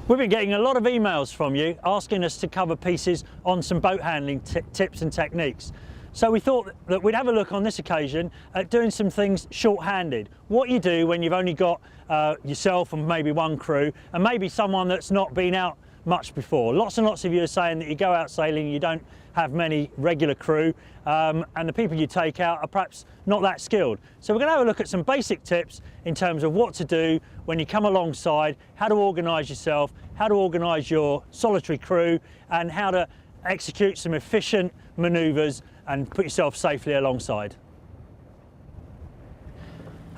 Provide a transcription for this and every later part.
We've been getting a lot of emails from you asking us to cover pieces on some boat handling tips and techniques. So we thought that we'd have a look on this occasion at doing some things short-handed. What you do when you've only got yourself and maybe one crew, and maybe someone that's not been out much before. Lots and lots of you are saying that you go out sailing, you don't have many regular crew, and the people you take out are perhaps not that skilled. So we're going to have a look at some basic tips in terms of what to do when you come alongside, how to organise yourself, how to organise your solitary crew, and how to execute some efficient manoeuvres and put yourself safely alongside.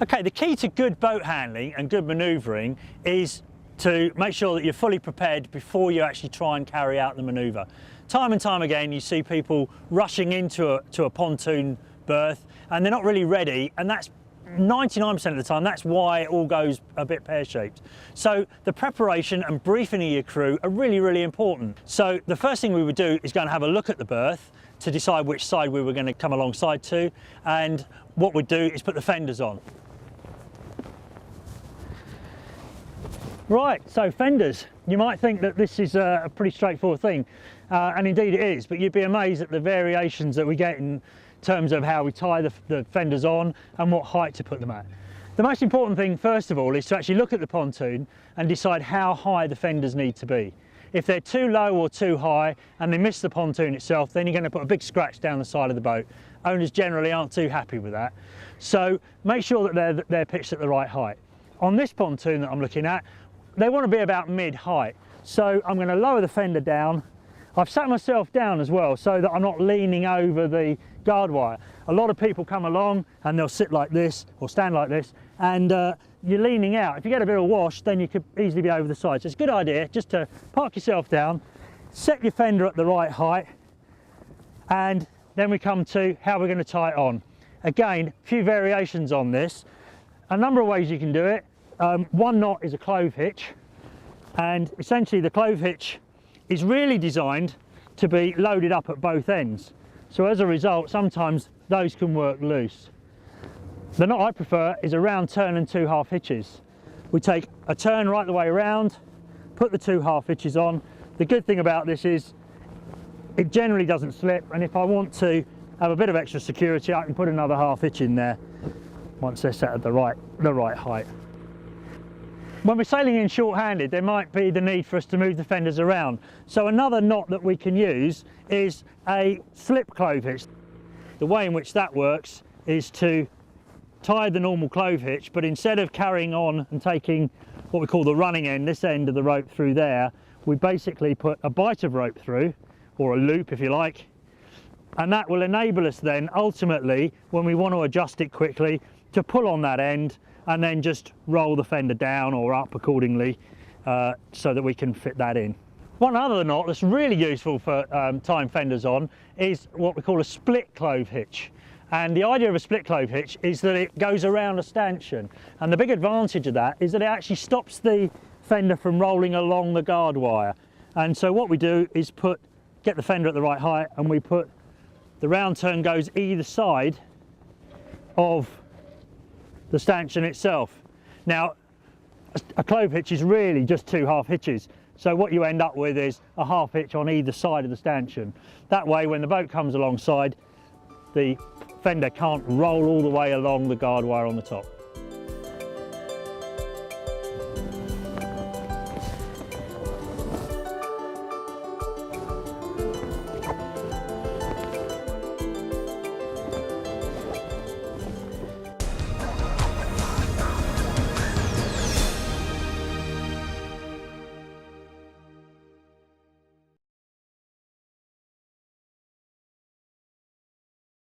Okay, the key to good boat handling and good manoeuvring is to make sure that you're fully prepared before you actually try and carry out the manoeuvre. Time and time again you see people rushing into a pontoon berth and they're not really ready, and that's 99% of the time that's why it all goes a bit pear-shaped. So the preparation and briefing of your crew are really important. So the first thing we would do is go and have a look at the berth to decide which side we were going to come alongside to, and what we'd do is put the fenders on. Right, so fenders. You might think that this is a pretty straightforward thing, and indeed it is, but you'd be amazed at the variations that we get in terms of how we tie the fenders on and what height to put them at. The most important thing, first of all, is to actually look at the pontoon and decide how high the fenders need to be. If they're too low or too high and they miss the pontoon itself, then you're going to put a big scratch down the side of the boat. Owners generally aren't too happy with that. So make sure that they're pitched at the right height. On this pontoon that I'm looking at, they want to be about mid-height. So I'm going to lower the fender down. I've sat myself down as well so that I'm not leaning over the guard wire. A lot of people come along and they'll sit like this or stand like this, and you're leaning out. If you get a bit of wash, then you could easily be over the side. So it's a good idea just to park yourself down, set your fender at the right height, and then we come to how we're going to tie it on. Again, a few variations on this. A number of ways you can do it. One knot is a clove hitch, and essentially the clove hitch is really designed to be loaded up at both ends. So as a result, sometimes those can work loose. The knot I prefer is a round turn and 2 half hitches. We take a turn right the way around, put the 2 half hitches on. The good thing about this is it generally doesn't slip, and if I want to have a bit of extra security, I can put another half hitch in there once they're set at the right height. When we're sailing in short-handed, there might be the need for us to move the fenders around. So another knot that we can use is a slip clove hitch. The way in which that works is to tie the normal clove hitch, but instead of carrying on and taking what we call the running end, this end of the rope through there, we basically put a bight of rope through, or a loop if you like, and that will enable us then ultimately, when we want to adjust it quickly, to pull on that end and then just roll the fender down or up accordingly, so that we can fit that in. One other knot that's really useful for tying fenders on is what we call a split clove hitch. And the idea of a split clove hitch is that it goes around a stanchion, and the big advantage of that is that it actually stops the fender from rolling along the guard wire. And so what we do is get the fender at the right height, and we put the round turn goes either side of the stanchion itself. Now a clove hitch is really just 2 half hitches, so what you end up with is a half hitch on either side of the stanchion. That way when the boat comes alongside, the fender can't roll all the way along the guard wire on the top.